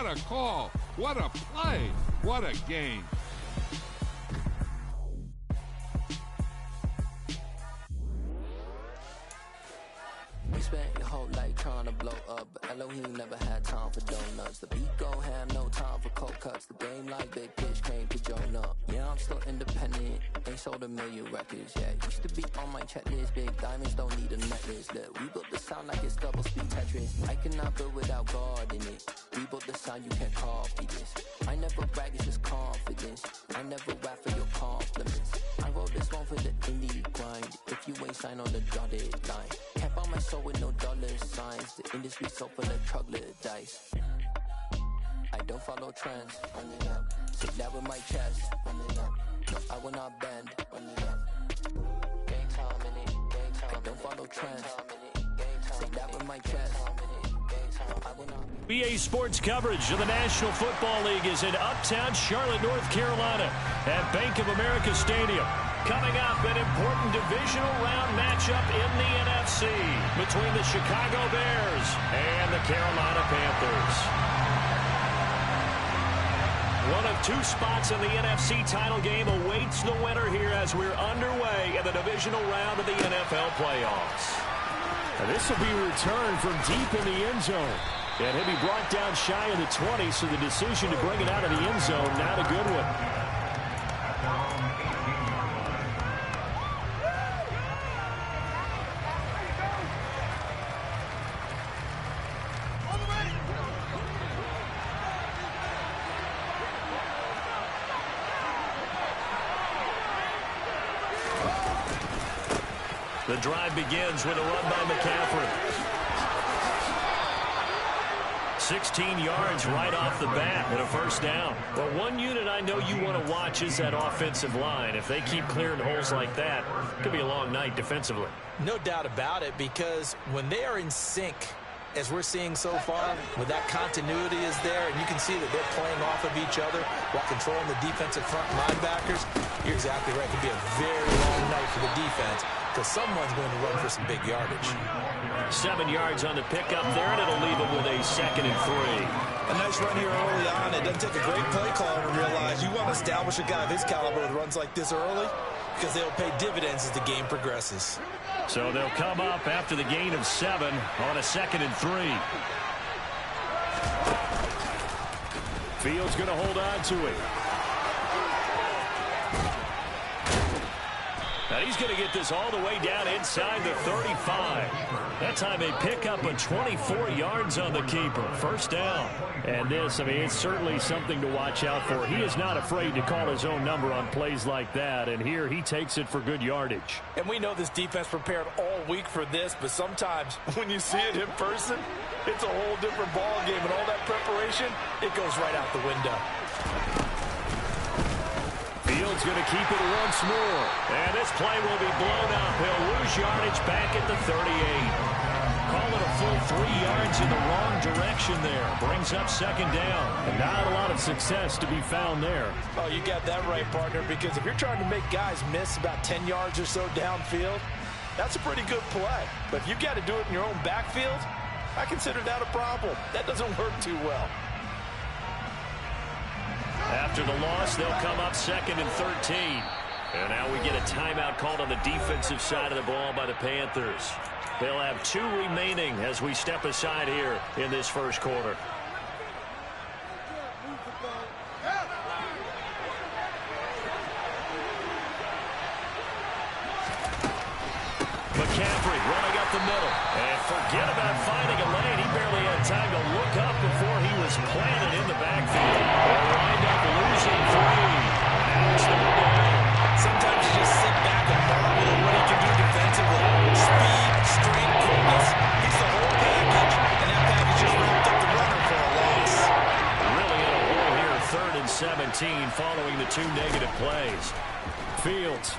What a call. What a play. What a game. You spent your whole life trying to blow up, but Elohim never had time for donuts. The beat go ham, no time for cold cuts. The game like Big Fish came to Jonah. Yeah, I'm still independent, ain't sold a million records yet. Used to be on my checklist, big diamonds don't need a necklace. Look, we built the sound like it's double speed Tetris. I cannot build without God in it. We built the sound, you can't copy this. I never brag, it's just confidence. I never rap for your compliments. I wrote this one for the indie grind. If you ain't signed on the dotted line, can't buy my soul with no dollar signs. The industry so full of troglodytes. I don't follow trends. Sit that with my chest. No, I will not bend. Gang time in it. I don't follow trends. Sit that with my chest. I will not. BA Sports coverage of the National Football League is in uptown Charlotte, North Carolina at Bank of America Stadium. Coming up, an important divisional round matchup in the NFC between the Chicago Bears and the Carolina Panthers. One of two spots in the NFC title game awaits the winner here as we're underway in the divisional round of the NFL playoffs. Now this will be a return from deep in the end zone. And he'll be brought down shy of the 20, so the decision to bring it out of the end zone, not a good one. The drive begins with a run by McCaffrey. 16 yards right off the bat and a first down. Well, one unit I know you want to watch is that offensive line. If they keep clearing holes like that, it could be a long night defensively. No doubt about it, because when they are in sync, as we're seeing so far, when that continuity is there, and you can see that they're playing off of each other while controlling the defensive front linebackers, you're exactly right. It could be a very long night for the defense because someone's going to run for some big yardage. 7 yards on the pickup there, and it'll leave them with a 2nd and 3. A nice run here early on. It doesn't take a great play caller to realize you want to establish a guy of his caliber with runs like this early because they'll pay dividends as the game progresses. So they'll come up after the gain of 7 on a 2nd and 3. Fields going to hold on to it. Now he's going to get this all the way down inside the 35. That time they pick up a 24 yards on the keeper. First down. And this, I mean, it's certainly something to watch out for. He is not afraid to call his own number on plays like that. And here he takes it for good yardage. And we know this defense prepared all week for this, but sometimes when you see it in person, it's a whole different ball game. And all that preparation, it goes right out the window. Fields going to keep it once more. And this play will be blown up. He'll lose yardage back at the 38. Call it a full 3 yards in the wrong direction there. Brings up 2nd down. And not a lot of success to be found there. Oh, you got that right, partner, because if you're trying to make guys miss about 10 yards or so downfield, that's a pretty good play. But if you got to do it in your own backfield, I consider that a problem. That doesn't work too well. After the loss, they'll come up 2nd and 13. And now we get a timeout called on the defensive side of the ball by the Panthers. They'll have 2 remaining as we step aside here in this first quarter. McCaffrey running up the middle. And forget about finding a lane. He barely had time to look up before he was planted in the backfield. They'll wind up losing 3. Now it's 3rd down. Sometimes you just sit back and marvel at what he can do defensively. Speed, strength, quickness. He's the whole package, and that package just wrapped up the runner for a loss. Really in a hole here, 3rd and 17 following the 2 negative plays. Fields.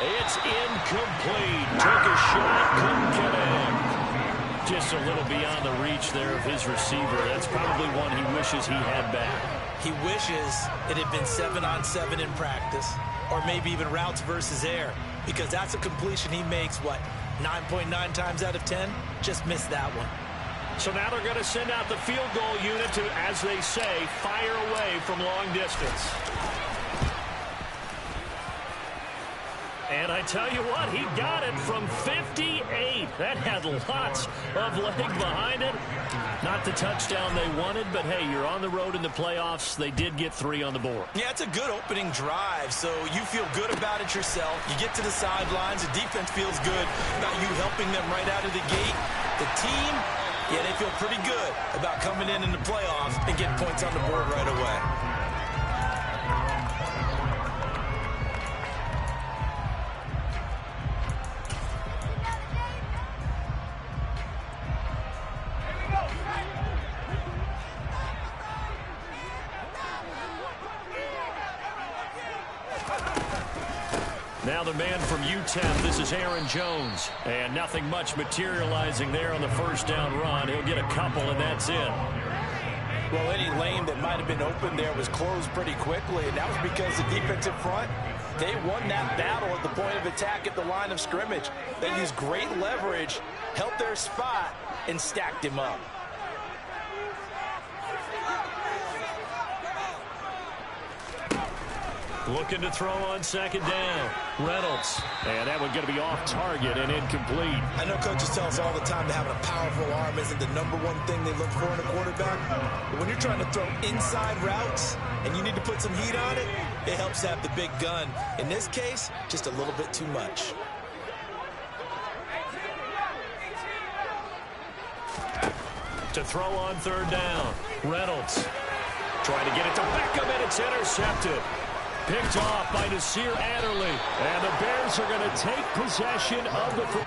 It's incomplete. Took a shot, couldn't connect. Just a little beyond the reach there of his receiver. That's probably one he wishes he had back. He wishes it had been 7-on-7 in practice, or maybe even routes versus air, because that's a completion he makes, what, 9.9 times out of 10? Just missed that one. So now they're going to send out the field goal unit to, as they say, fire away from long distance. And I tell you what, he got it from 58. That had lots of leg behind it. Not the touchdown they wanted, but hey, you're on the road in the playoffs. They did get 3 on the board. Yeah, it's a good opening drive, so you feel good about it yourself. You get to the sidelines, the defense feels good about you helping them right out of the gate. The team, yeah, they feel pretty good about coming in the playoffs and getting points on the board right away. Now the man from UTEP, this is Aaron Jones. And nothing much materializing there on the first down run. He'll get a couple, and that's it. Well, any lane that might have been open there was closed pretty quickly, and that was because the defensive front, they won that battle at the point of attack at the line of scrimmage. They used great leverage, held their spot, and stacked him up. Looking to throw on second down. Reynolds. And that one going to be off target and incomplete. I know coaches tell us all the time that having a powerful arm isn't the #1 thing they look for in a quarterback. But when you're trying to throw inside routes and you need to put some heat on it, it helps to have the big gun. In this case, just a little bit too much. To throw on third down. Reynolds. Trying to get it to Beckham, and it's intercepted. Picked off by Nasir Adderley. And the Bears are going to take possession of the...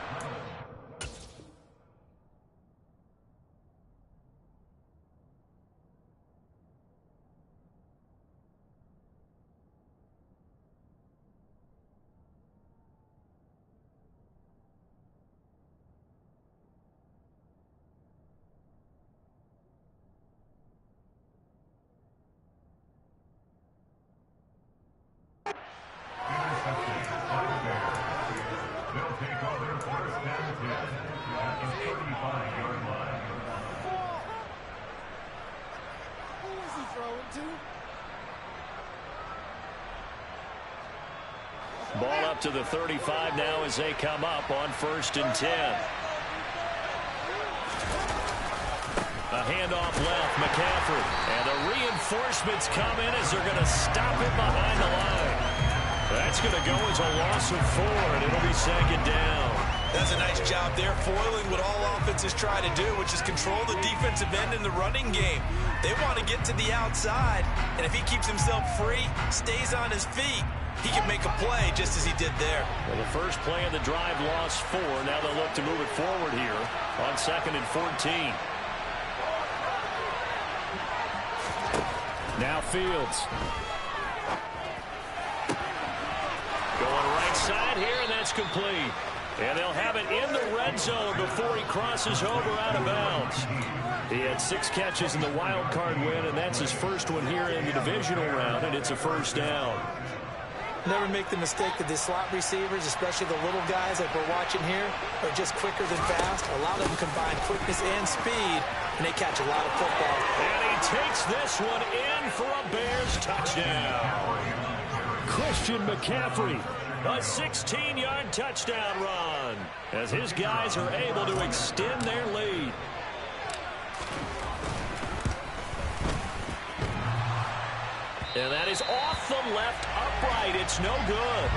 Ball up to the 35 now as they come up on 1st and 10. A handoff left, McCaffrey. And the reinforcements come in as they're going to stop it behind the line. That's going to go as a loss of 4, and it'll be second down. That's a nice job there, foiling what all offenses try to do, which is control the defensive end in the running game. They want to get to the outside, and if he keeps himself free, stays on his feet, he can make a play just as he did there. Well, the first play of the drive lost 4. Now they'll look to move it forward here on 2nd and 14. Now Fields. Going right side here, and that's complete. And they'll have it in the red zone before he crosses over out of bounds. He had 6 catches in the wild card win, and that's his first one here in the divisional round, and it's a first down. Never make the mistake that the slot receivers, especially the little guys that we're watching here, are just quicker than fast. A lot of them combine quickness and speed, and they catch a lot of football. And he takes this one in for a Bears touchdown. Christian McCaffrey, a 16-yard touchdown run, as his guys are able to extend their lead. And that is off the left upright. It's no good.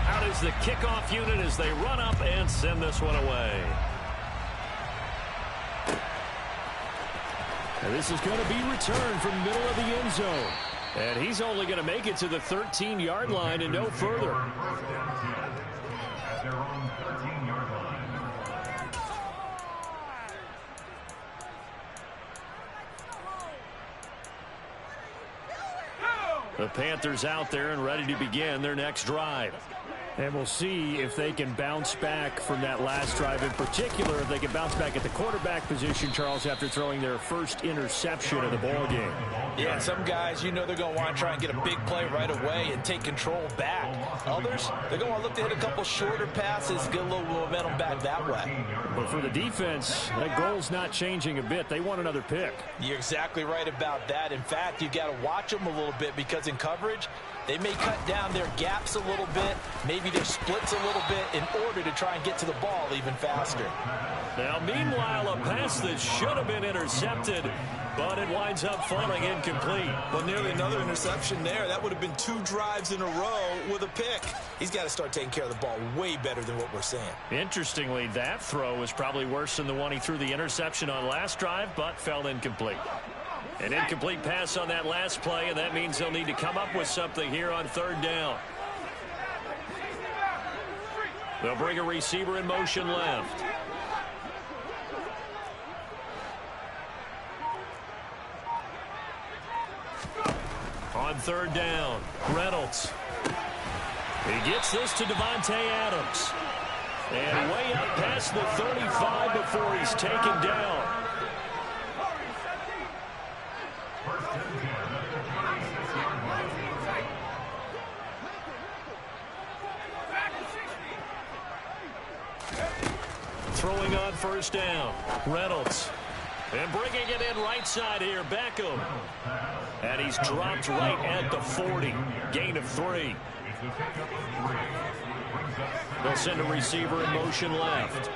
Out is the kickoff unit as they run up and send this one away. And this is going to be returned from middle of the end zone. And he's only going to make it to the 13-yard line and no further. The Panthers out there and ready to begin their next drive. And we'll see if they can bounce back from that last drive, in particular if they can bounce back at the quarterback position, Charles, after throwing their first interception of the ball game. Yeah, and some guys, you know, they're going to want to try and get a big play right away and take control back. Others, they're going to want to look to hit a couple shorter passes, get a little momentum back that way. But for the defense, that goal's not changing a bit. They want another pick. You're exactly right about that. In fact, you got to watch them a little bit because in coverage, they may cut down their gaps a little bit, maybe their splits a little bit in order to try and get to the ball even faster. Now, meanwhile, a pass that should have been intercepted, but it winds up falling incomplete. Well, nearly another interception there. That would have been 2 drives in a row with a pick. He's got to start taking care of the ball way better than what we're saying. Interestingly, that throw was probably worse than the one he threw the interception on last drive, but fell incomplete. An incomplete pass on that last play, and that means they'll need to come up with something here on 3rd down. They'll bring a receiver in motion left. On 3rd down, Reynolds. He gets this to Devontae Adams. And way up past the 35 before he's taken down. Throwing on 1st down, Reynolds. And bringing it in right side here, Beckham. And he's dropped right at the 40. Gain of 3. They'll send a receiver in motion left.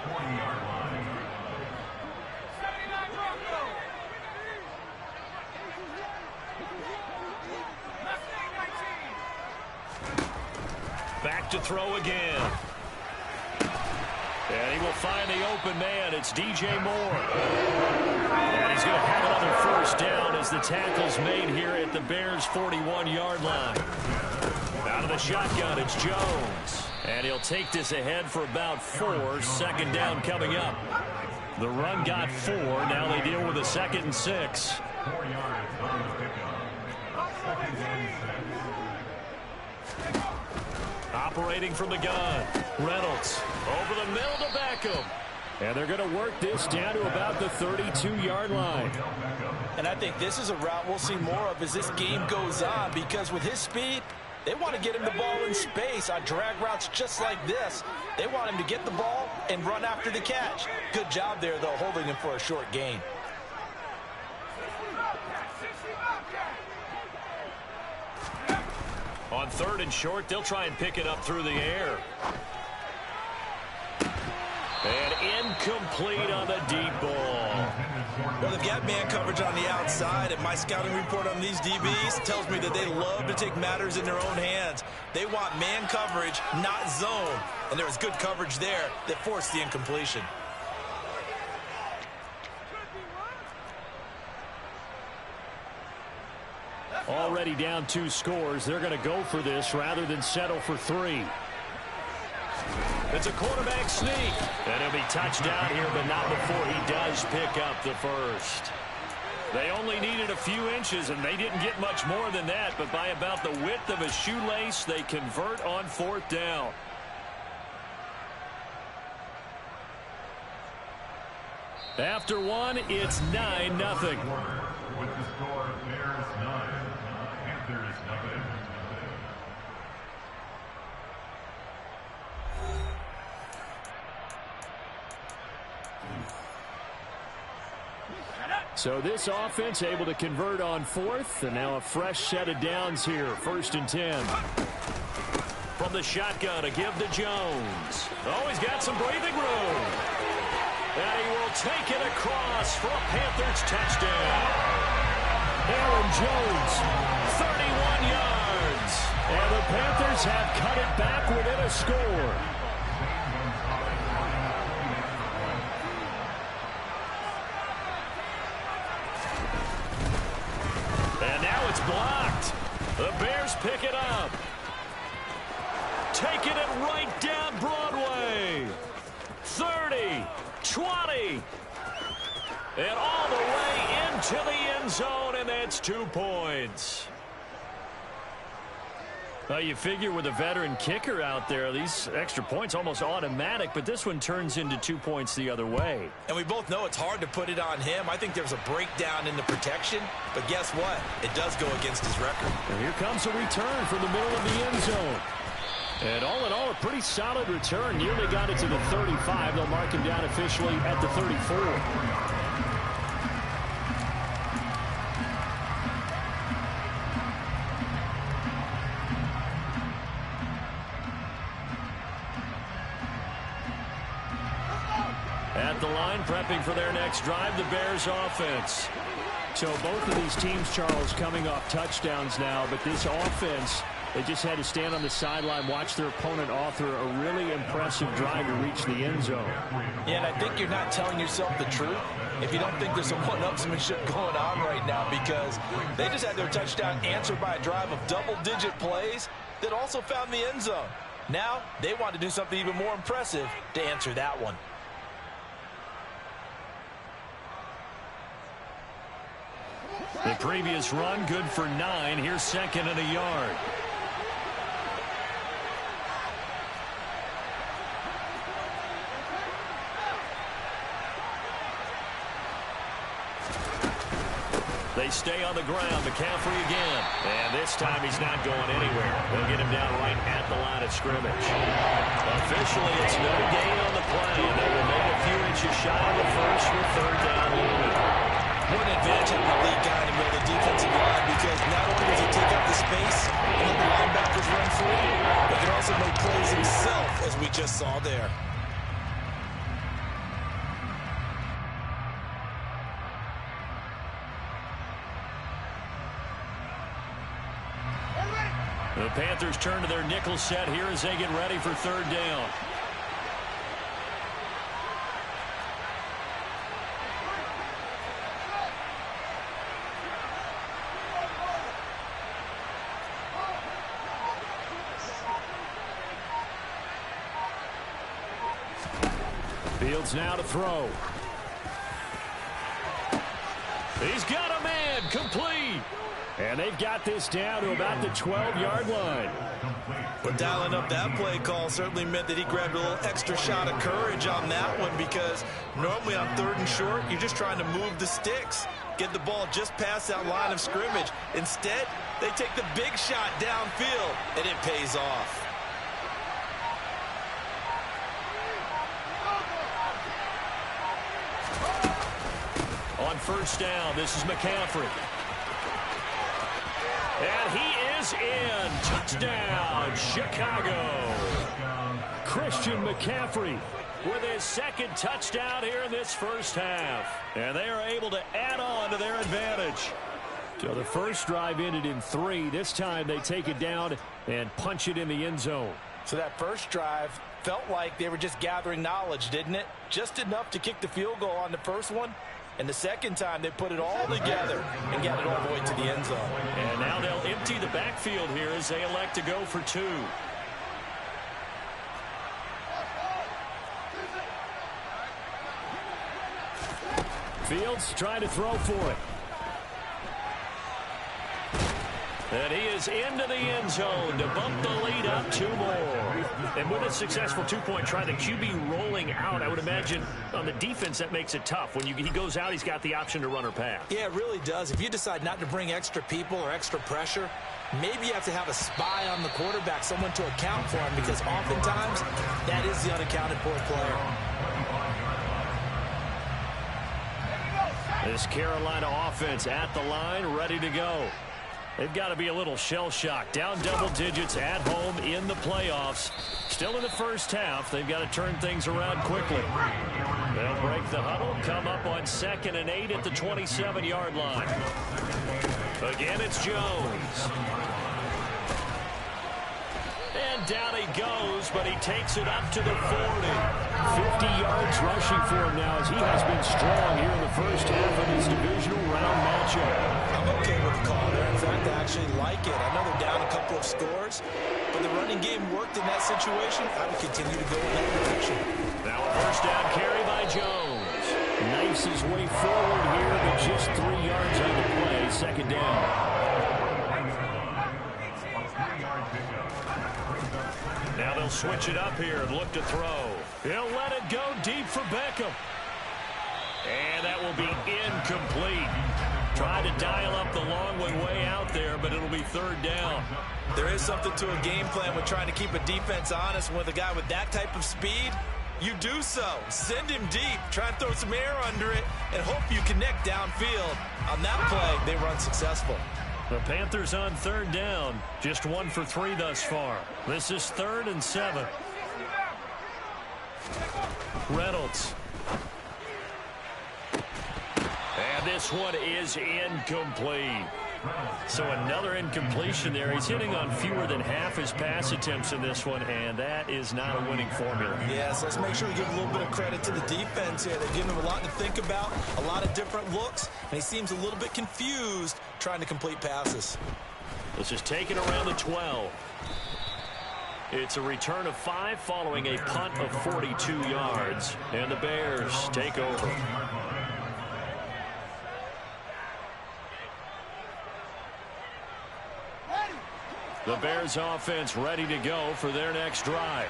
Back to throw again. And he will find the open man. It's DJ Moore. And he's going to have another 1st down as the tackle's made here at the Bears' 41-yard line. Out of the shotgun, it's Jones. And he'll take this ahead for about 4. 2nd down coming up. The run got 4. Now they deal with a 2nd and 6. Operating from the gun, Reynolds over the middle to Beckham. And they're going to work this down to about the 32-yard line. And I think this is a route we'll see more of as this game goes on, because with his speed, they want to get him the ball in space on drag routes just like this. They want him to get the ball and run after the catch. Good job there, though, holding him for a short gain. On 3rd and short, they'll try and pick it up through the air. And incomplete on the deep ball. Well, they've got man coverage on the outside, and my scouting report on these DBs tells me that they love to take matters in their own hands. They want man coverage, not zone. And there was good coverage there that forced the incompletion. Already down 2 scores. They're going to go for this rather than settle for 3. It's a quarterback sneak. And he'll be touched down here, but not before he does pick up the 1st. They only needed a few inches, and they didn't get much more than that. But by about the width of a shoelace, they convert on 4th down. After 1, it's 9-0. With the score, Bears 9, Panthers 0. So this offense able to convert on 4th, and now a fresh set of downs here. 1st and 10. From the shotgun, a give to Jones. Oh, he's got some breathing room. And he will take it across for a Panthers touchdown. Aaron Jones, 31 yards. And the Panthers have cut it back within a score. And now it's blocked. The Bears pick it up. Taking it right down Broadway. 30, 20. And all the way into the end zone, and that's 2 points. Well, you figure with a veteran kicker out there, these extra points almost automatic, but this one turns into 2 points the other way. And we both know it's hard to put it on him. I think there's a breakdown in the protection, but guess what? It does go against his record. And here comes a return from the middle of the end zone. And all in all, a pretty solid return. Nearly got it to the 35. They'll mark him down officially at the 34. At the line, prepping for their next drive, the Bears offense. So both of these teams, Charles, coming off touchdowns now, but this offense, they just had to stand on the sideline, watch their opponent author a really impressive drive to reach the end zone. Yeah, and I think you're not telling yourself the truth if you don't think there's some one-upsmanship going on right now, because they just had their touchdown answered by a drive of double-digit plays that also found the end zone. Now they want to do something even more impressive to answer that one. The previous run, good for 9. Here's second and a yard. They stay on the ground. McCaffrey again. And this time he's not going anywhere. They'll get him down right at the line of scrimmage. Officially, it's no gain on the play, and they remain a few inches shy of the first with third down looming. What an advantage having the lead guy in the middle of the defensive line, because not only does he take up the space and let the linebackers run free, but he can also make plays himself, as we just saw there. The Panthers turn to their nickel set here as they get ready for third down. Fields now to throw. He's got a man, complete. And they've got this down to about the 12-yard line. But dialing up that play call certainly meant that he grabbed a little extra shot of courage on that one, because normally on third and short, you're just trying to move the sticks, get the ball just past that line of scrimmage. Instead, they take the big shot downfield, and it pays off. On first down, this is McCaffrey. And he is in. Touchdown, Chicago. Christian McCaffrey with his second touchdown here in this first half. And they are able to add on to their advantage. So the first drive ended in 3. This time they take it down and punch it in the end zone. So that first drive felt like they were just gathering knowledge, didn't it? Just enough to kick the field goal on the first one. And the second time, they put it all together and got it all the way to the end zone. And now they'll empty the backfield here as they elect to go for 2. Fields trying to throw for it. And he is into the end zone to bump the lead up 2 more. And with a successful 2-point try, the QB rolling out, I would imagine on the defense that makes it tough. When he goes out, he's got the option to run or pass. Yeah, it really does. If you decide not to bring extra people or extra pressure, maybe you have to have a spy on the quarterback, someone to account for him, because oftentimes that is the unaccounted for player. This Carolina offense at the line, ready to go. They've got to be a little shell-shocked. Down double digits at home in the playoffs. Still in the first half. They've got to turn things around quickly. They'll break the huddle, come up on 2nd and 8 at the 27-yard line. Again, it's Jones. And down he goes, but he takes it up to the 40. 50 yards rushing for him now, as he has been strong here in the first half of this divisional round matchup. I'm okay with the call there. In fact, I actually like it. I know they're down a couple of scores, but the running game worked in that situation. I would continue to go in that direction. Now a first down carry by Jones. Knifes his way forward here, but just 3 yards on the play. Second down. On 3-yard pickup. switch it up here and look to throw. He'll let it go deep for Beckham. And that will be incomplete. Tried to dial up the long way out there, but it'll be third down. There is something to a game plan with trying to keep a defense honest. With a guy with that type of speed, you do so. Send him deep. Try and throw some air under it and hope you connect downfield. On that play, they were unsuccessful. The Panthers on third down. Just 1 for 3 thus far. This is 3rd and 7. Reynolds. And this one is incomplete. So another incompletion there. He's hitting on fewer than half his pass attempts in this one, and that is not a winning formula. Yes, let's make sure we give a little bit of credit to the defense here. They're giving him a lot to think about, a lot of different looks, and he seems a little bit confused trying to complete passes. This is taken around the 12. It's a return of 5 following a punt of 42 yards, and the Bears take over. The Bears offense ready to go for their next drive.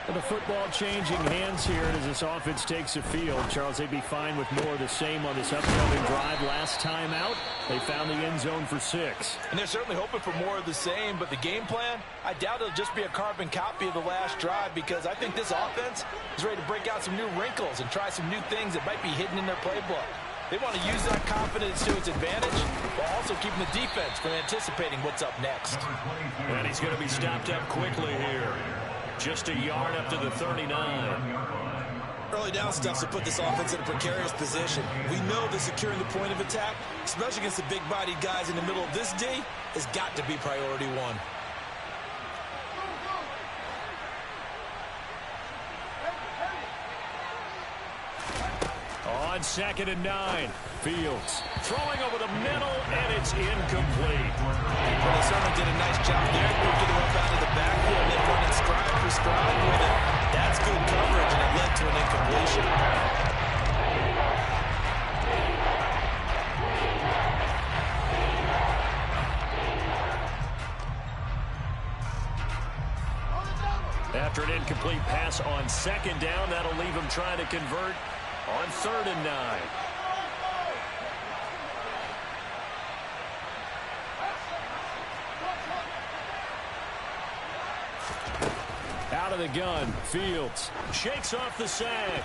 The football changing hands here as this offense takes the field. Charles, they'd be fine with more of the same on this upcoming drive. Last time out, they found the end zone for 6. And they're certainly hoping for more of the same, but the game plan, I doubt it'll just be a carbon copy of the last drive, because I think this offense is ready to break out some new wrinkles and try some new things that might be hidden in their playbook. They want to use that confidence to its advantage while also keeping the defense from anticipating what's up next. And he's going to be stopped up quickly here. Just a yard up to the 39. Early down stuff to put this offense in a precarious position. We know that securing the point of attack, especially against the big-bodied guys in the middle of this D, has got to be priority 1. On 2nd and 9, Fields throwing over the middle, and it's incomplete. Well, they certainly did a nice job there. Moved it up out of the backfield and then running stride for stride with it. That's good coverage, and it led to an incompletion. After an incomplete pass on 2nd down, that'll leave him trying to convert on 3rd and 9. Out of the gun, Fields shakes off the sack.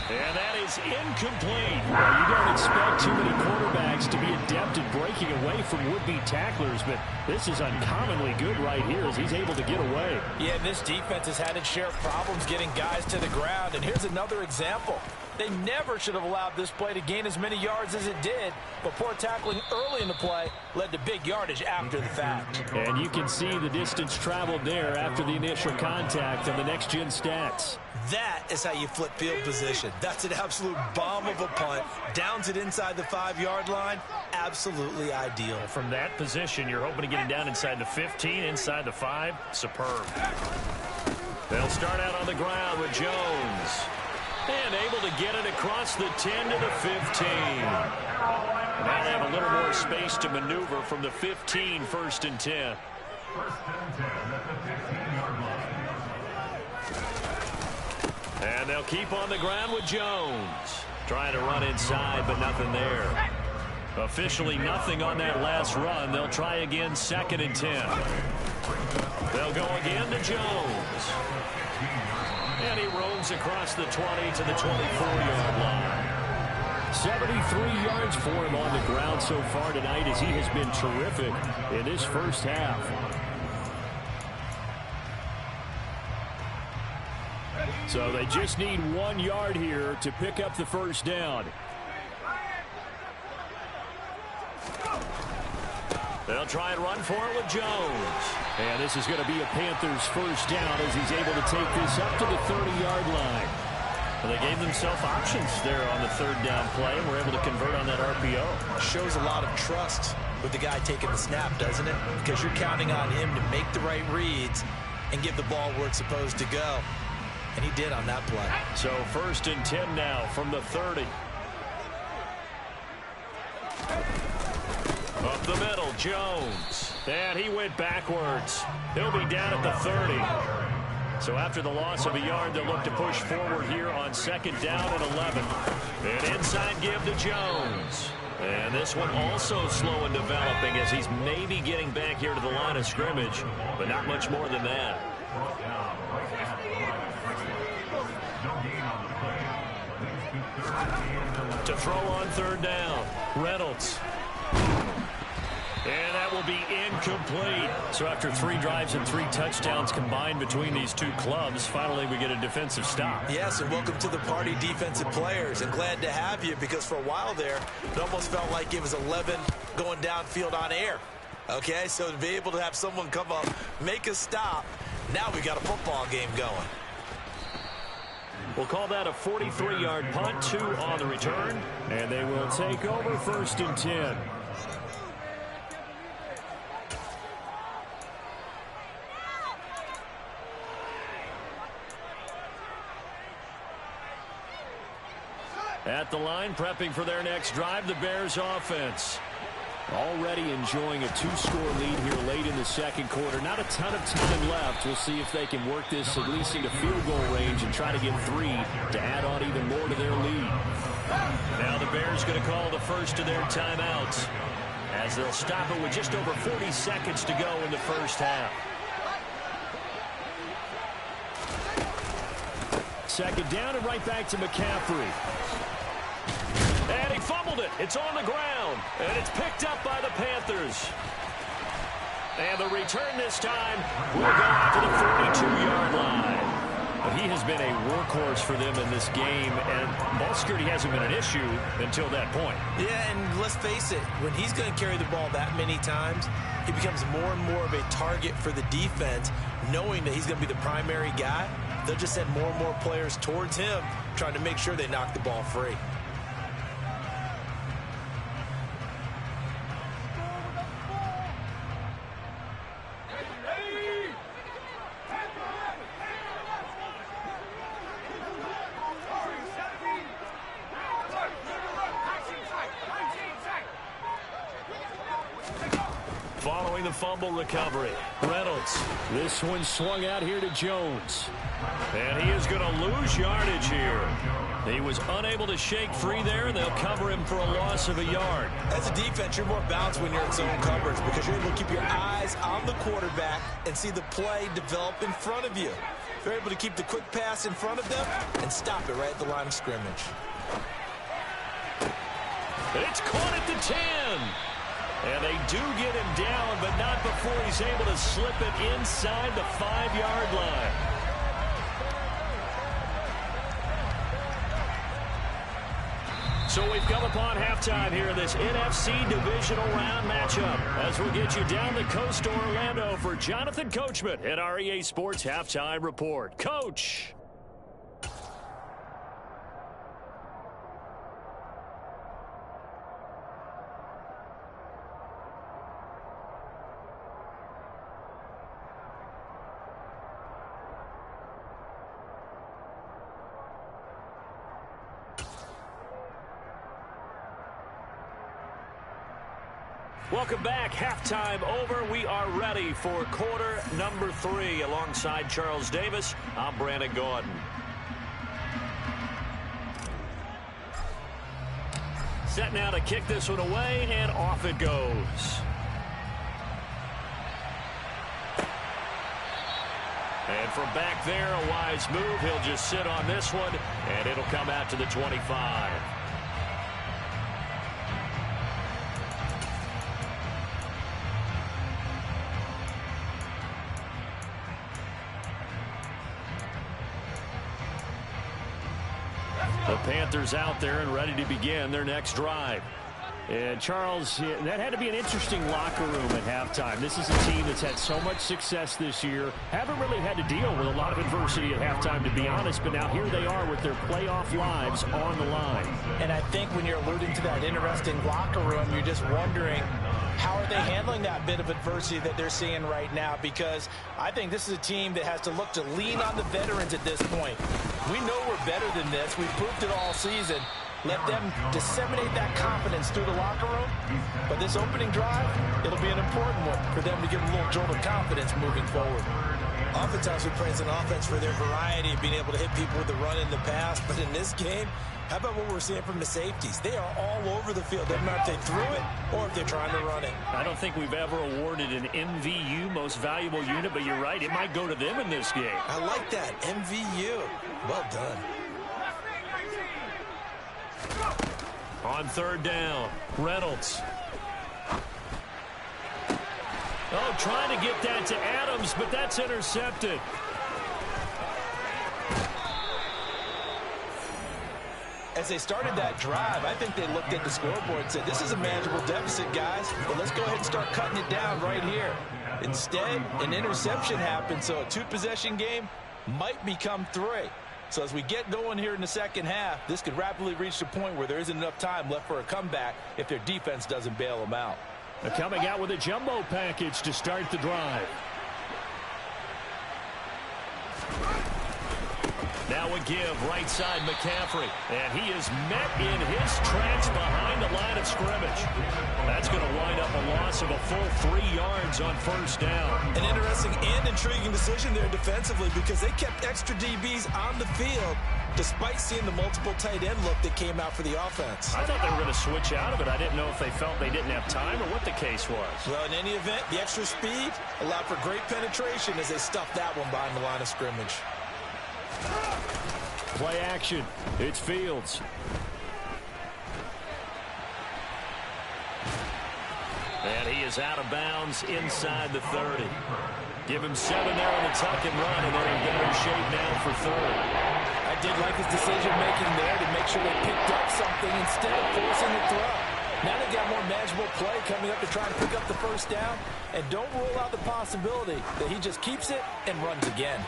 And that is incomplete. Well, you don't expect too many quarterbacks to be adept at breaking away from would-be tacklers, but this is uncommonly good right here as he's able to get away. Yeah, this defense has had its share of problems getting guys to the ground, and here's another example. They never should have allowed this play to gain as many yards as it did, but poor tackling early in the play led to big yardage after the fact. And you can see the distance traveled there after the initial contact on the next-gen stats. That is how you flip field position. That's an absolute bomb of a punt. Downs it inside the 5-yard line. Absolutely ideal. From that position, you're hoping to get it down inside the 15, inside the 5. Superb. They'll start out on the ground with Jones. And able to get it across the 10 to the 15. Now they have a little more space to maneuver from the 15, 1st and 10. And they'll keep on the ground with Jones. Trying to run inside, but nothing there. Officially nothing on that last run. They'll try again, 2nd and 10. They'll go again to Jones. And he roams across the 20 to the 24-yard line. 73 yards for him on the ground so far tonight as he has been terrific in this first half. So they just need 1 yard here to pick up the 1st down. They'll try and run for it with Jones. And this is going to be a Panthers 1st down as he's able to take this up to the 30-yard line. Well, they gave themselves options there on the 3rd down play, and were able to convert on that RPO. Shows a lot of trust with the guy taking the snap, doesn't it? Because you're counting on him to make the right reads and give the ball where it's supposed to go. And he did on that play. So 1st and 10 now from the 30. Up the middle, Jones. And he went backwards. He'll be down at the 30. So after the loss of a yard, they'll look to push forward here on 2nd down and 11. An inside give to Jones. And this one also slow in developing as he's maybe getting back here to the line of scrimmage, but not much more than that. To throw on 3rd down, Reynolds. And that will be incomplete. So after 3 drives and 3 touchdowns combined between these two clubs, finally we get a defensive stop. Yes, and welcome to the party, defensive players. And glad to have you, because for a while there, it almost felt like it was 11 going downfield on air. Okay, so to be able to have someone come up, make a stop, now we got a football game going. We'll call that a 43-yard punt, 2 on the return. And they will take over 1st and 10. At the line, prepping for their next drive, the Bears offense. Already enjoying a 2-score lead here late in the 2nd quarter. Not a ton of time left. We'll see if they can work this at least into field goal range and try to get 3 to add on even more to their lead. Now the Bears going to call the first of their timeouts as they'll stop it with just over 40 seconds to go in the 1st half. 2nd down and right back to McCaffrey. And he fumbled it. It's on the ground. And it's picked up by the Panthers. And the return this time will go out to the 42-yard line. But he has been a workhorse for them in this game, and ball security hasn't been an issue until that point. Yeah, and let's face it, when he's going to carry the ball that many times, he becomes more and more of a target for the defense, knowing that he's going to be the primary guy. They'll just send more and more players towards him, trying to make sure they knock the ball free. Following the fumble recovery, Reynolds. This one swung out here to Jones. And he is going to lose yardage here. He was unable to shake free there, and they'll cover him for a loss of a yard. As a defense, you're more balanced when you're in zone coverage because you're able to keep your eyes on the quarterback and see the play develop in front of you. You're able to keep the quick pass in front of them and stop it right at the line of scrimmage. It's caught at the 10. And they do get him down, but not before he's able to slip it inside the 5-yard line. So we've come upon halftime here in this NFC divisional round matchup as we'll get you down the coast to Orlando for Jonathan Coachman at our EA Sports Halftime Report. Coach. Welcome back. Halftime over. We are ready for quarter number 3. Alongside Charles Davis, I'm Brandon Gordon. Set now to kick this one away, and off it goes. And from back there, a wise move. He'll just sit on this one, and it'll come out to the 25. The Panthers out there and ready to begin their next drive. And Charles, that had to be an interesting locker room at halftime. This is a team that's had so much success this year. Haven't really had to deal with a lot of adversity at halftime, to be honest. But now here they are with their playoff lives on the line. And I think when you're alluding to that interesting locker room, you're just wondering, how are they handling that bit of adversity that they're seeing right now? Because I think this is a team that has to look to lean on the veterans at this point. We know we're better than this. We've proved it all season. Let them disseminate that confidence through the locker room. But this opening drive, it'll be an important one for them to give a little jolt of confidence moving forward. Oftentimes we praise an offense for their variety of being able to hit people with the run in the pass, but in this game, how about what we're seeing from the safeties? They are all over the field. Doesn't matter if they threw it or if they're trying to run it. I don't think we've ever awarded an MVU, most valuable unit, but you're right, it might go to them in this game. I like that, MVU. Well done. On third down, Reynolds. Oh, trying to get that to Adams, but that's intercepted. As they started that drive, I think they looked at the scoreboard and said, this is a manageable deficit, guys, but let's go ahead and start cutting it down right here. Instead, an interception happened, so a two-possession game might become 3. So as we get going here in the second half, this could rapidly reach the point where there isn't enough time left for a comeback if their defense doesn't bail them out. They're coming out with a jumbo package to start the drive. Now a give, right side McCaffrey. And he is met in his tracks behind the line of scrimmage. That's going to wind up a loss of a full 3 yards on first down. An interesting and intriguing decision there defensively because they kept extra DBs on the field despite seeing the multiple tight end look that came out for the offense. I thought they were going to switch out of it. I didn't know if they felt they didn't have time or what the case was. Well, in any event, the extra speed allowed for great penetration as they stuffed that one behind the line of scrimmage. Play action. It's Fields. And he is out of bounds inside the 30. Give him 7 there on the tuck and run, and they're in better shape now for third. I did like his decision-making there to make sure they picked up something instead of forcing the throw. Now they got more manageable play coming up to try and pick up the first down, and don't rule out the possibility that he just keeps it and runs again.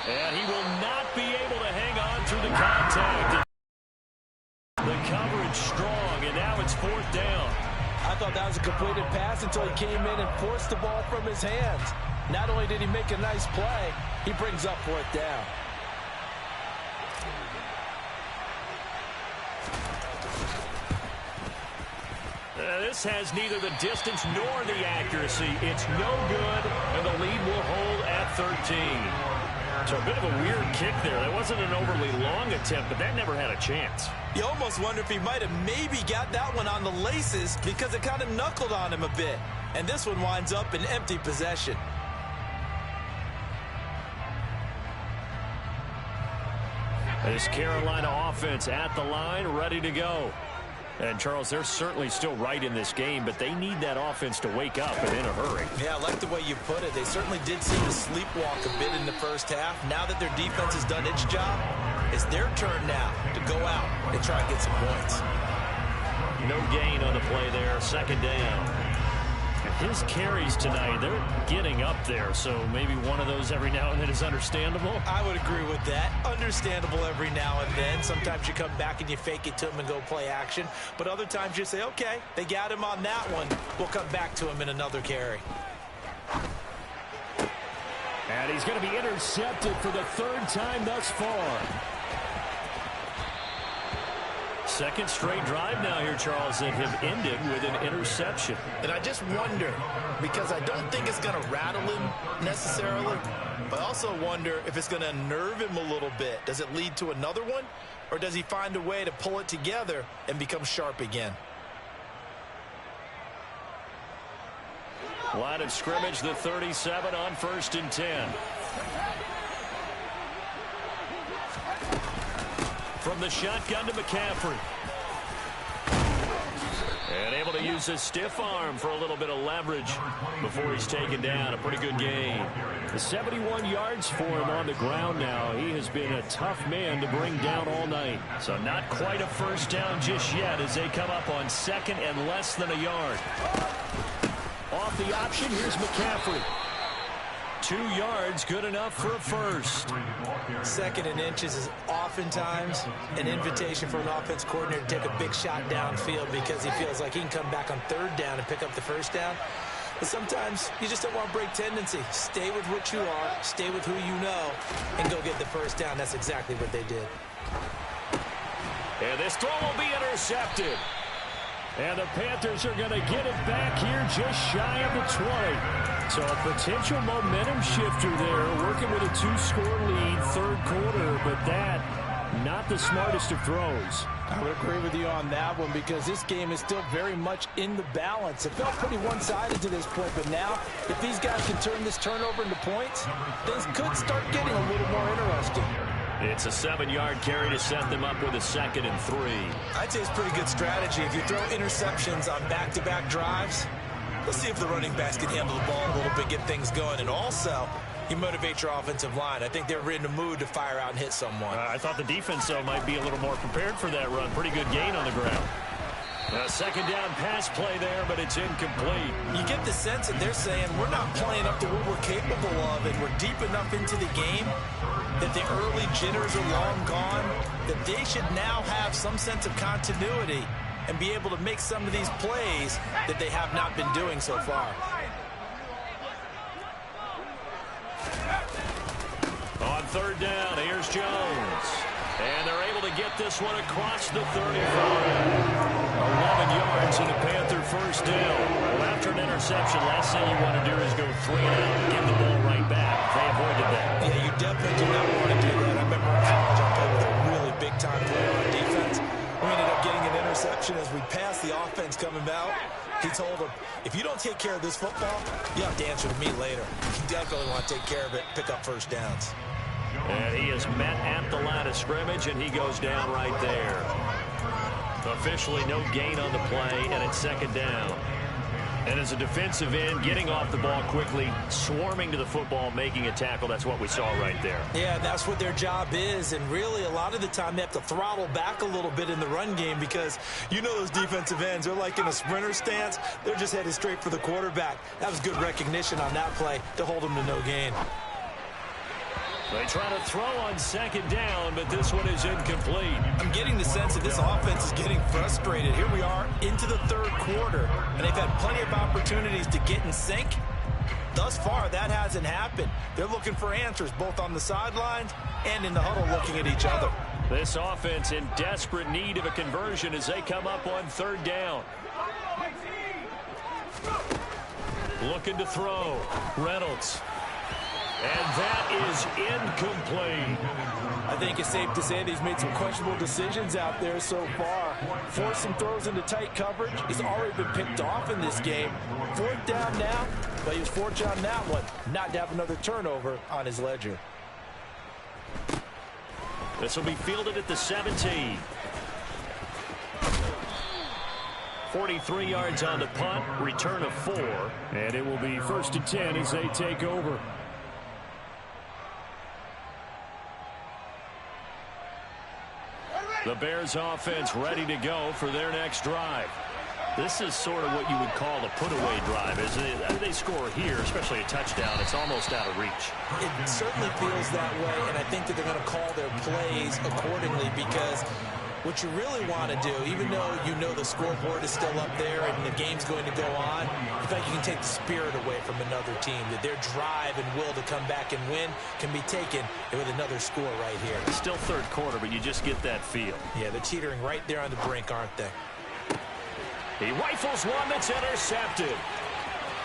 And he will not be able to hang on through the contact. The coverage strong, and now it's 4th down. I thought that was a completed pass until he came in and forced the ball from his hands. Not only did he make a nice play, he brings up 4th down. This has neither the distance nor the accuracy. It's no good, and the lead will hold at 13. So a bit of a weird kick there. That wasn't an overly long attempt, but that never had a chance. You almost wonder if he might have maybe got that one on the laces because it kind of knuckled on him a bit. And this one winds up in empty possession. This Carolina offense at the line, ready to go. And, Charles, they're certainly still right in this game, but they need that offense to wake up and in a hurry. Yeah, I like the way you put it. They certainly did seem to sleepwalk a bit in the first half. Now that their defense has done its job, it's their turn now to go out and try and get some points. No gain on the play there, 2nd down. His carries tonight, they're getting up there, so maybe one of those every now and then is understandable. I would agree with that. Understandable every now and then. Sometimes you come back and you fake it to him and go play action. But other times you say, okay, they got him on that one. We'll come back to him in another carry. And he's going to be intercepted for the 3rd time thus far. 2nd straight drive now here, Charles, that have ended with an interception. And I just wonder, because I don't think it's going to rattle him necessarily, but I also wonder if it's going to unnerve him a little bit. Does it lead to another one, or does he find a way to pull it together and become sharp again? Line of scrimmage, the 37 on 1st and 10. From the shotgun to McCaffrey. And able to use his stiff arm for a little bit of leverage before he's taken down. A pretty good gain. 71 yards for him on the ground now. He has been a tough man to bring down all night. So not quite a first down just yet as they come up on 2nd and less than a yard. Off the option, here's McCaffrey. 2 yards, good enough for a first. 2nd and inches is oftentimes an invitation for an offense coordinator to take a big shot downfield because he feels like he can come back on 3rd down and pick up the first down. But sometimes you just don't want to break tendency. Stay with what you are, stay with who you know, and go get the first down. That's exactly what they did. And this throw will be intercepted. And the Panthers are going to get it back here just shy of the 20. So a potential momentum shifter there, working with a 2-score lead, third quarter, but that, not the smartest of throws. I would agree with you on that one because this game is still very much in the balance. It felt pretty one-sided to this point, but now if these guys can turn this turnover into points, things could start getting a little more interesting. It's a 7-yard carry to set them up with a 2nd and 3. I'd say it's pretty good strategy. If you throw interceptions on back-to-back drives, let's see if the running backs can handle the ball a little bit, get things going, and also you motivate your offensive line. I think they're in the mood to fire out and hit someone. I thought the defense, though, might be a little more prepared for that run. Pretty good gain on the ground. A 2nd down pass play there, but it's incomplete. You get the sense that they're saying we're not playing up to what we're capable of, and we're deep enough into the game that the early jitters are long gone, that they should now have some sense of continuity and be able to make some of these plays that they have not been doing so far. On 3rd down, here's Jones. And they're able to get this one across the 35. 11 yards in the Panther first down. Well, after an interception, last thing you want to do is go 3 and out and give the ball right back. They avoided that. Yeah, you definitely do not want to do that. I remember in college I played with a really big-time player on defense. We ended up getting an interception as we passed the offense coming out. He told him, if you don't take care of this football, you have to answer to me later. You definitely want to take care of it, pick up first downs. And he is met at the line of scrimmage, and he goes down right there. Officially no gain on the play, and it's 2nd down. And as a defensive end, getting off the ball quickly, swarming to the football, making a tackle, that's what we saw right there. Yeah, that's what their job is, and really a lot of the time they have to throttle back a little bit in the run game because you know those defensive ends, they're like in a sprinter stance, they're just headed straight for the quarterback. That was good recognition on that play to hold them to no gain. They try to throw on 2nd down, but this one is incomplete. I'm getting the sense that this offense is getting frustrated. Here we are into the 3rd quarter, and they've had plenty of opportunities to get in sync. Thus far, that hasn't happened. They're looking for answers, both on the sidelines and in the huddle looking at each other. This offense in desperate need of a conversion as they come up on 3rd down. Looking to throw. Reynolds. And that is incomplete. I think it's safe to say that he's made some questionable decisions out there so far. Forced some throws into tight coverage. He's already been picked off in this game. 4th down now, but he was fortunate on that one not to have another turnover on his ledger. This will be fielded at the 17. 43 yards on the punt, return of 4. And it will be 1st and 10 as they take over. The Bears offense ready to go for their next drive. This is sort of what you would call a put-away drive, isn't it? They score here, especially a touchdown. It's almost out of reach. It certainly feels that way, and I think that they're going to call their plays accordingly because what you really want to do, even though you know the scoreboard is still up there and the game's going to go on, in fact, you can take the spirit away from another team, that their drive and will to come back and win can be taken with another score right here. It's still 3rd quarter, but you just get that feel. Yeah, they're teetering right there on the brink, aren't they? He rifles one that's intercepted.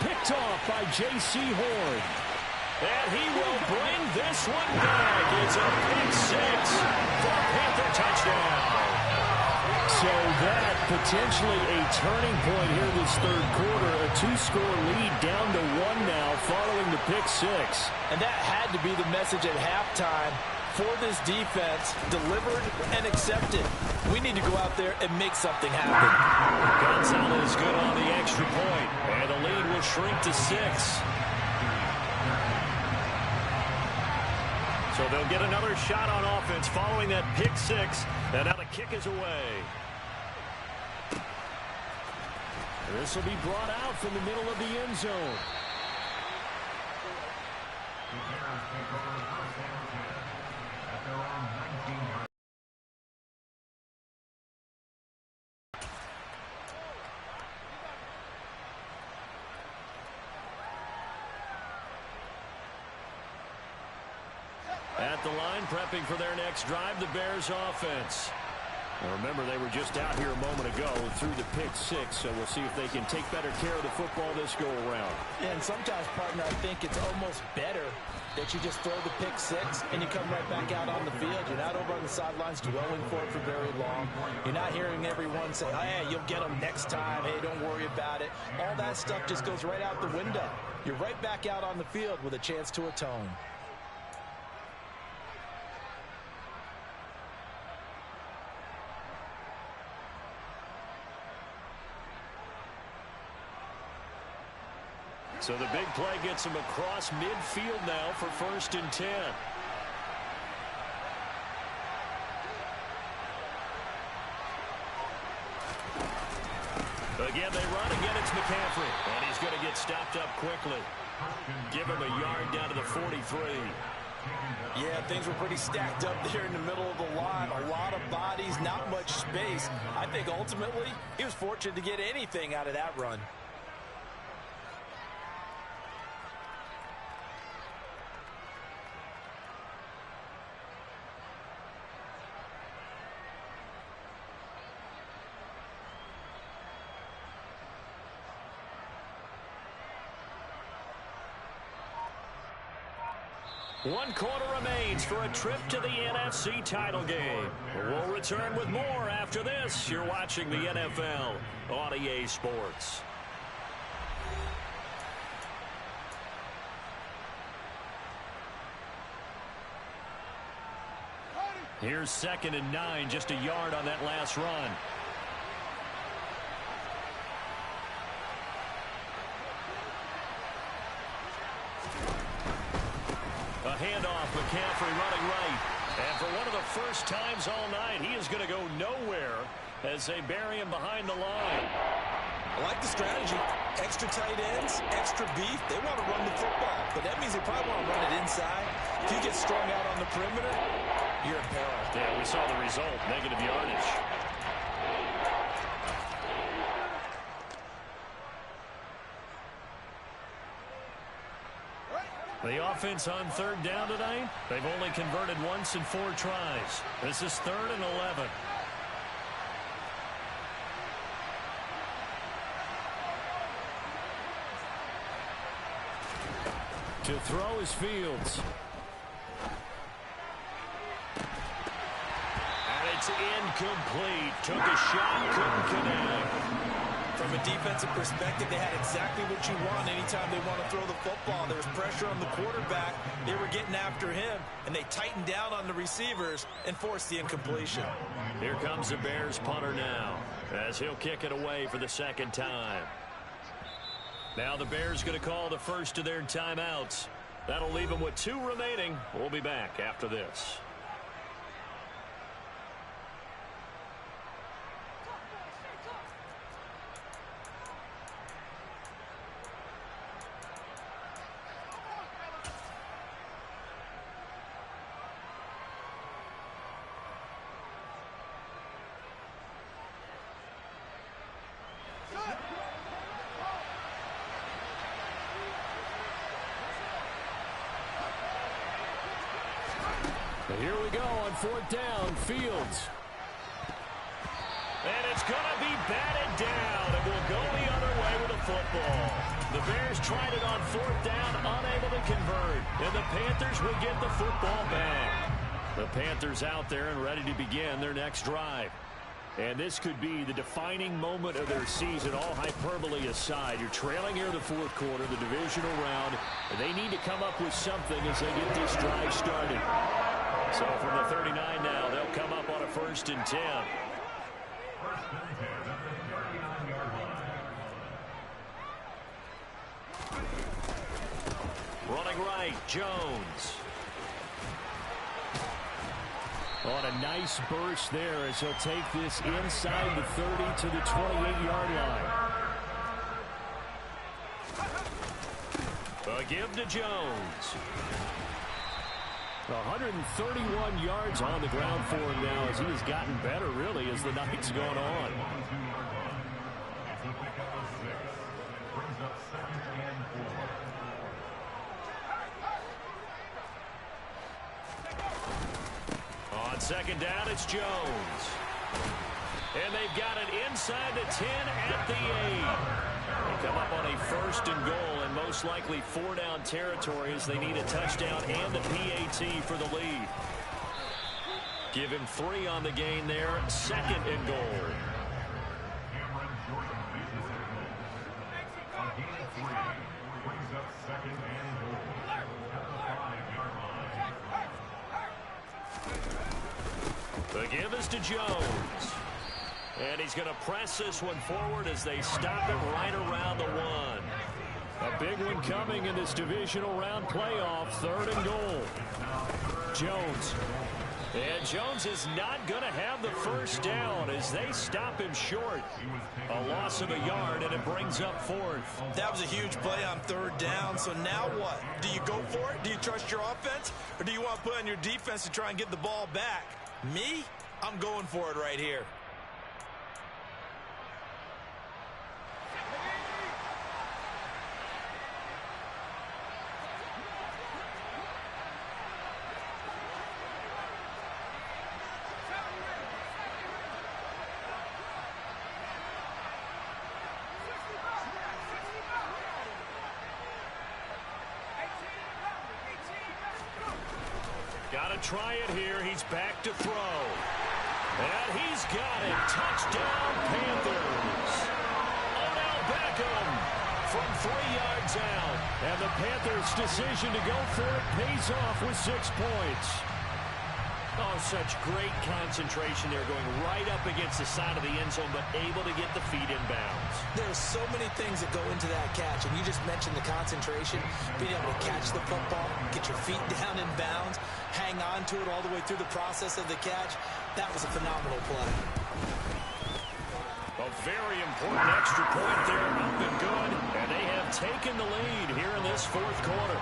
Picked off by J.C. Horn. And he will bring this one back. It's a pick 6 for a Panther touchdown. So that potentially a turning point here this 3rd quarter. A 2-score lead down to 1 now following the pick 6. And that had to be the message at halftime for this defense, delivered and accepted. We need to go out there and make something happen. Gonzalez good on the extra point, and the lead will shrink to 6. So they'll get another shot on offense following that pick 6, and now the kick is away. This will be brought out from the middle of the end zone. At the line, prepping for their next drive, the Bears offense. Now remember, they were just out here a moment ago through the pick six, so we'll see if they can take better care of the football this go-around. Yeah, and sometimes, partner, I think it's almost better that you just throw the pick six and you come right back out on the field. You're not over on the sidelines dwelling for it for very long. You're not hearing everyone say, oh, hey, you'll get them next time. Hey, don't worry about it. All that stuff just goes right out the window. You're right back out on the field with a chance to atone. So the big play gets him across midfield now for 1st and 10. Again, they run. Again, it's McCaffrey. And he's going to get stopped up quickly. Give him a yard down to the 43. Yeah, things were pretty stacked up there in the middle of the line. A lot of bodies, not much space. I think ultimately he was fortunate to get anything out of that run. One quarter remains for a trip to the NFC title game. We'll return with more after this. You're watching the NFL on EA Sports. Here's 2nd and 9, just a yard on that last run. A handoff, McCaffrey running right. And for one of the first times all night, he is going to go nowhere as they bury him behind the line. I like the strategy. Extra tight ends, extra beef. They want to run the football, but that means they probably want to run it inside. If you get strung out on the perimeter, you're in peril. Yeah, we saw the result, negative yardage. The offense on 3rd down tonight, they've only converted once in 4 tries. This is 3rd and 11. To throw is Fields. And it's incomplete. Took a shot, couldn't connect. From a defensive perspective, they had exactly what you want anytime they want to throw the football. There was pressure on the quarterback. They were getting after him, and they tightened down on the receivers and forced the incompletion. Here comes the Bears punter now, as he'll kick it away for the 2nd time. Now the Bears going to call the first of their timeouts. That'll leave them with 2 remaining. We'll be back after this. Here we go on 4th down, Fields. And it's going to be batted down, and we'll go the other way with the football. The Bears tried it on 4th down, unable to convert, and the Panthers will get the football back. The Panthers out there and ready to begin their next drive. And this could be the defining moment of their season, all hyperbole aside. You're trailing here in the 4th quarter, the divisional round, and they need to come up with something as they get this drive started. So from the 39 now, they'll come up on a 1st and 10. Running right, Jones. On a nice burst there as he'll take this inside the 30 to the 28-yard line. A give to Jones. 131 yards on the ground for him now as he has gotten better, really, as the night's gone on. On 2nd down, it's Jones. they've got it inside the 10 at the 8. They come up on a 1st and goal, and most likely 4-down territory as they need a touchdown and a PAT for the lead. Give him 3 on the gain there, 2nd and goal. The give is to Jones. And he's going to press this one forward as they stop it right around the 1. A big one coming in this divisional round playoff, 3rd and goal. Jones. And Jones is not going to have the first down as they stop him short. A loss of a yard, and it brings up 4th. That was a huge play on 3rd down, so now what? Do you go for it? Do you trust your offense? Or do you want to put on your defense to try and get the ball back? Me? I'm going for it right here. Got to try it here. He's back to throw. And he's got it. Touchdown, Panthers. Odell Beckham from 3 yards out. And the Panthers' decision to go for it pays off with 6 points. Oh, such great concentration there, going right up against the side of the end zone, but able to get the feet in bounds. There's so many things that go into that catch, and you just mentioned the concentration, being able to catch the football, get your feet down in bounds, hang on to it all the way through the process of the catch. That was a phenomenal play. A very important extra point there, up and good, and they have taken the lead here in this 4th quarter.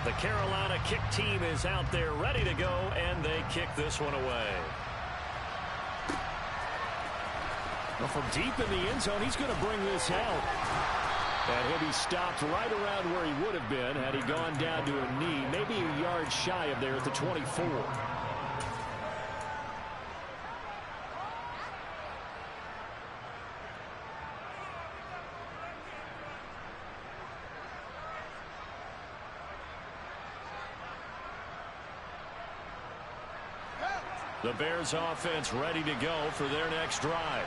The Carolina kick team is out there ready to go, and they kick this one away. Well, from deep in the end zone, he's going to bring this out. And he'll be stopped right around where he would have been had he gone down to a knee, maybe a yard shy of there at the 24. The Bears offense ready to go for their next drive.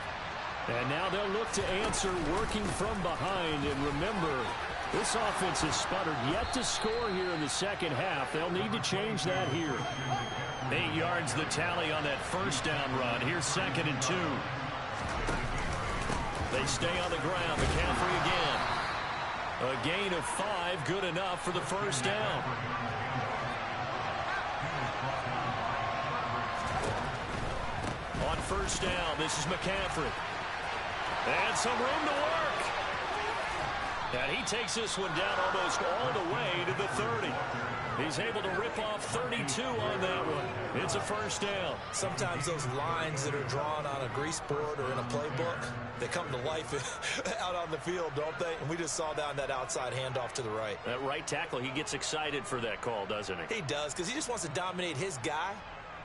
And now they'll look to answer working from behind. And remember, this offense has sputtered yet to score here in the 2nd half. They'll need to change that here. 8 yards the tally on that 1st down run. Here's 2nd and 2. They stay on the ground. McCaffrey again. A gain of 5, good enough for the 1st down. On 1st down, this is McCaffrey. And some room to work. And he takes this one down almost all the way to the 30. He's able to rip off 32 on that one. It's a 1st down. Sometimes those lines that are drawn on a grease board or in a playbook, they come to life out on the field, don't they? And we just saw that on that outside handoff to the right. That right tackle, he gets excited for that call, doesn't he? He does, because he just wants to dominate his guy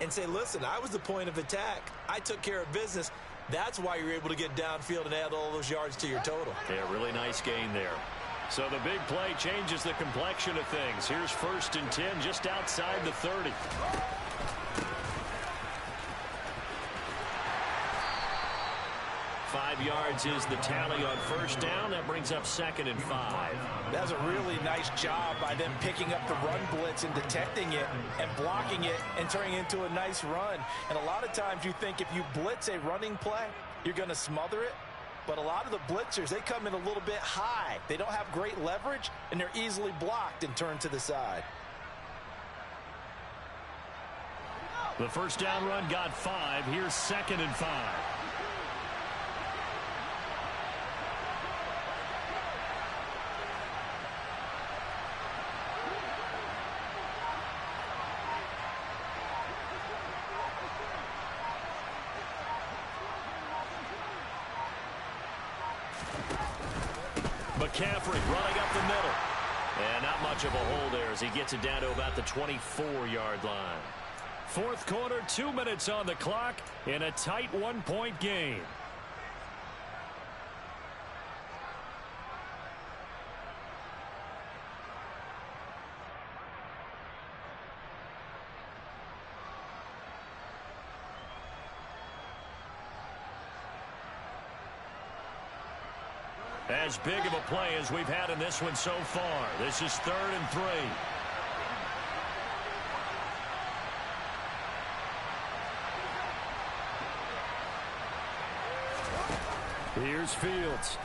and say, listen, I was the point of attack. I took care of business. That's why you're able to get downfield and add all those yards to your total. Yeah, really nice gain there. So the big play changes the complexion of things. Here's 1st and 10 just outside the 30. Five yards is the tally on 1st down. That brings up 2nd and 5. That's a really nice job by them picking up the run blitz and detecting it and blocking it and turning it into a nice run. And a lot of times you think if you blitz a running play, you're going to smother it. But a lot of the blitzers, they come in a little bit high. They don't have great leverage, and they're easily blocked and turned to the side. The 1st down run got 5. Here's 2nd and 5. McCaffrey running up the middle. And not much of a hole there as he gets it down to about the 24-yard line. Fourth quarter, 2 minutes on the clock in a tight one-point game. As big of a play as we've had in this one so far. This is 3rd and 3. Here's Fields.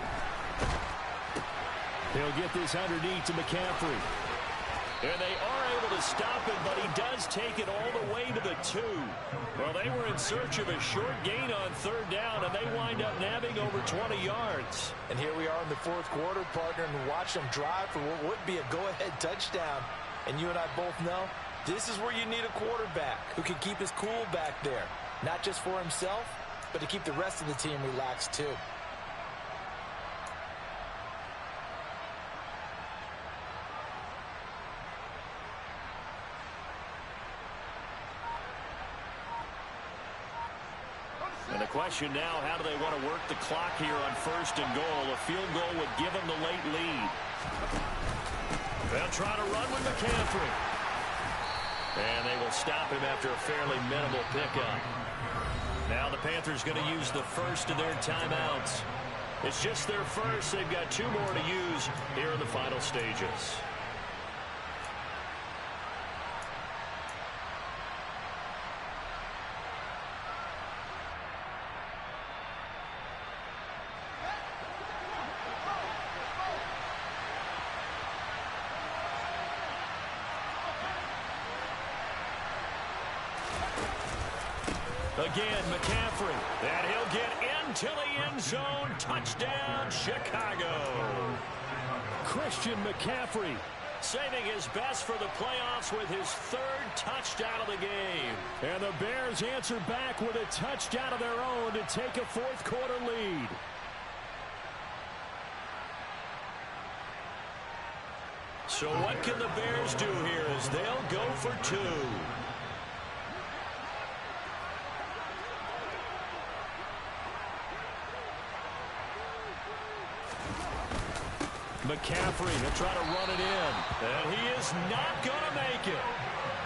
He'll get this underneath to McCaffrey. And they are able to stop it, but he does take it all the way to the 2. Well, they were in search of a short gain on 3rd down, and they wind up nabbing over 20 yards. And here we are in the 4th quarter, partner, and watch them drive for what would be a go-ahead touchdown. And you and I both know this is where you need a quarterback who can keep his cool back there, not just for himself, but to keep the rest of the team relaxed too. And the question now, how do they want to work the clock here on 1st and goal? A field goal would give them the late lead. They'll try to run with McCaffrey. And they will stop him after a fairly minimal pickup. Now the Panthers going to use the first of their timeouts. It's just their first. They've got 2 more to use here in the final stages. Again, McCaffrey, and he'll get into the end zone. Touchdown, Chicago. Christian McCaffrey saving his best for the playoffs with his 3rd touchdown of the game. And the Bears answer back with a touchdown of their own to take a 4th quarter lead. So what can the Bears do here as they'll go for 2? McCaffrey, he'll try to run it in. And he is not going to make it.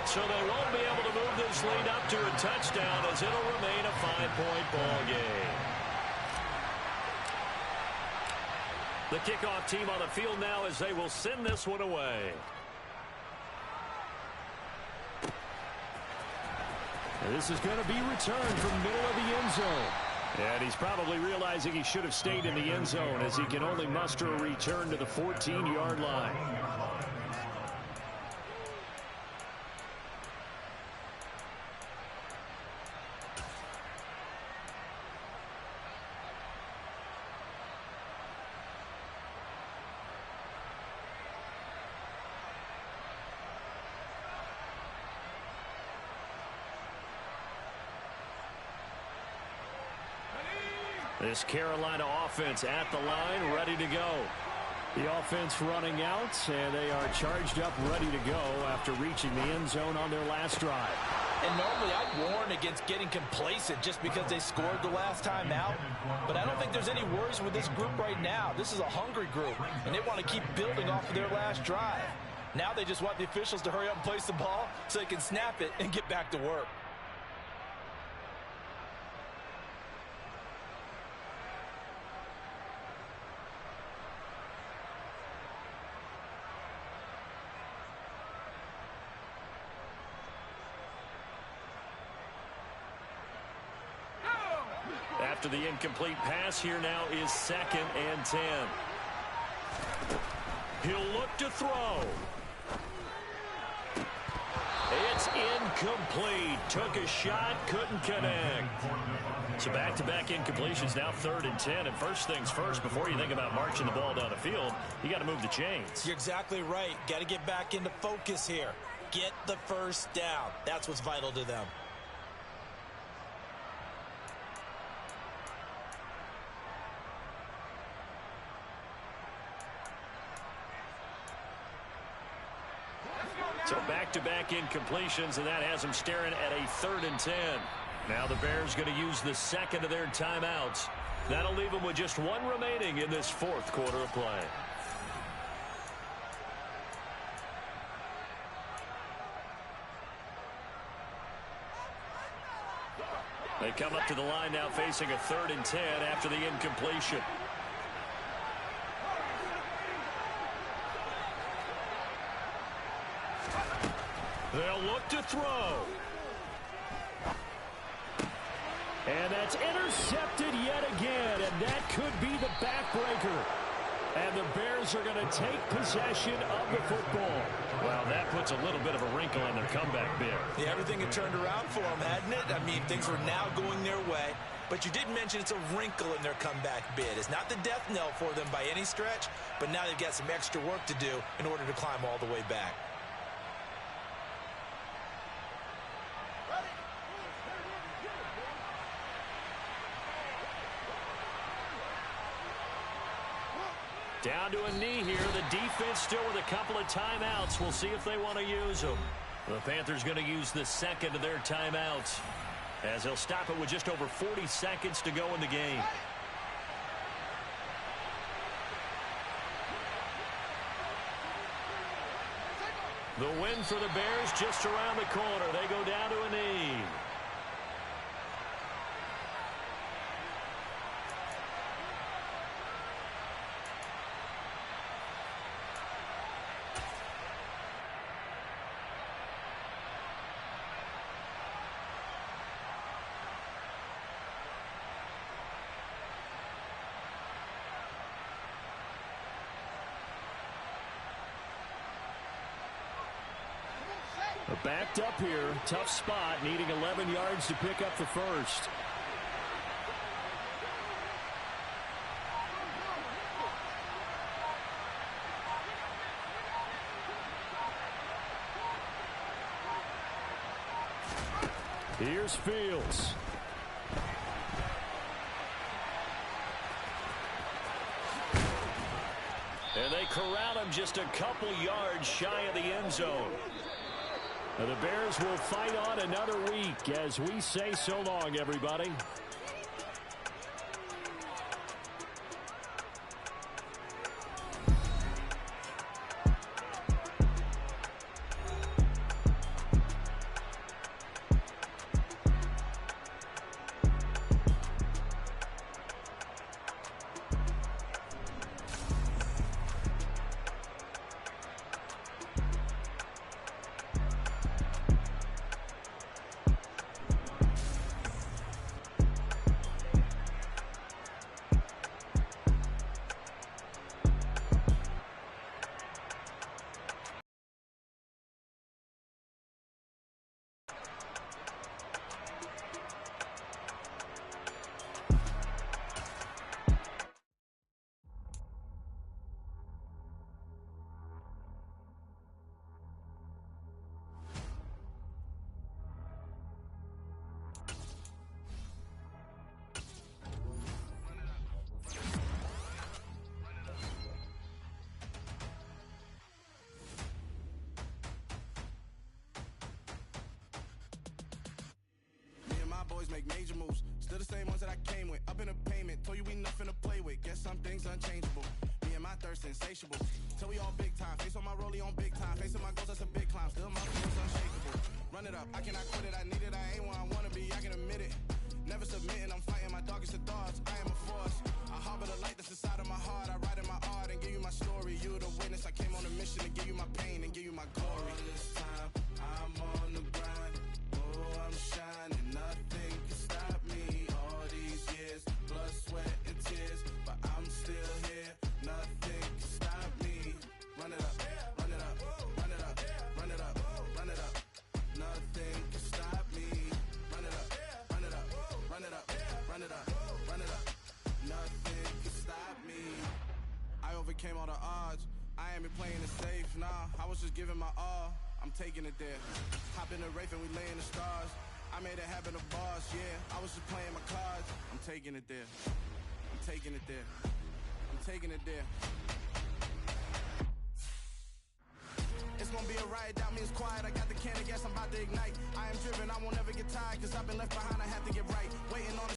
So they won't be able to move this lead up to a touchdown as it'll remain a 5-point ball game. The kickoff team on the field now as they will send this one away. And this is going to be returned from middle of the end zone. And he's probably realizing he should have stayed in the end zone as he can only muster a return to the 14-yard line. This Carolina offense at the line, ready to go. The offense running out, and they are charged up, ready to go after reaching the end zone on their last drive. And normally I'd warn against getting complacent just because they scored the last time out. But I don't think there's any worries with this group right now. This is a hungry group, and they want to keep building off of their last drive. Now they just want the officials to hurry up and place the ball so they can snap it and get back to work. After the incomplete pass, here now is 2nd and 10. He'll look to throw. It's incomplete. Took a shot, couldn't connect. So back-to-back incompletions, now 3rd and 10. And first things first, before you think about marching the ball down the field, you got to move the chains. You're exactly right. Got to get back into focus here. Get the first down. That's what's vital to them. So back back-to-back incompletions, and that has them staring at a 3rd and 10. Now the Bears going to use the second of their timeouts. That'll leave them with just one remaining in this 4th quarter of play. They come up to the line now facing a 3rd and 10 after the incompletion. They'll look to throw. And that's intercepted yet again, and that could be the backbreaker. And the Bears are going to take possession of the football. Well, that puts a little bit of a wrinkle in their comeback bid. Yeah, everything had turned around for them, hadn't it? I mean, things were now going their way. But you did mention it's a wrinkle in their comeback bid. It's not the death knell for them by any stretch, but now they've got some extra work to do in order to climb all the way back. Down to a knee here. The defense still with a couple of timeouts. We'll see if they want to use them. The Panthers going to use the second of their timeouts, as they'll stop it with just over 40 seconds to go in the game. The win for the Bears just around the corner. They go down to a knee. Backed up here, tough spot, needing 11 yards to pick up the first. Here's Fields. And they corral him just a couple yards shy of the end zone. The Bears will fight on another week as we say so long, everybody. Boys make major moves, still the same ones that I came with. Up in a payment, told you we nothing to play with. Guess some things unchangeable. Me and my thirst insatiable. Till we all big time, face on my rollie on big time. Facing my goals, that's a big climb. Still my feels unshakable. Run it up, I cannot quit it. I need it, I ain't where I wanna be. I can admit it. Never submitting, I'm fighting my darkest of thoughts. I am a force. I harbor the light that's inside of my heart. I write in my art and give you my story. You the witness. I came on a mission to give you my pain and give you my glory. All this time, I'm on the grind. Oh, I'm shining. Nothing can stop me. All these years, blood, sweat, and tears, but I'm still here. Nothing can stop me. Run it up, run it up, run it up, run it up, run it up. Nothing can stop me. Run it up, run it up, run it up, run it up, run it up. Nothing can stop me. I overcame all the odds. I ain't been playing it safe, nah. I was just giving my all. I'm taking it there. Hop in the Wraith and we lay in the stars. I made it happen, the boss, yeah. I was just playing my cards. I'm taking it there. I'm taking it there. I'm taking it there. It's gonna be a riot, that means quiet. I got the can of gas, I'm about to ignite. I am driven, I won't ever get tired, cause I've been left behind, I have to get right. Waiting on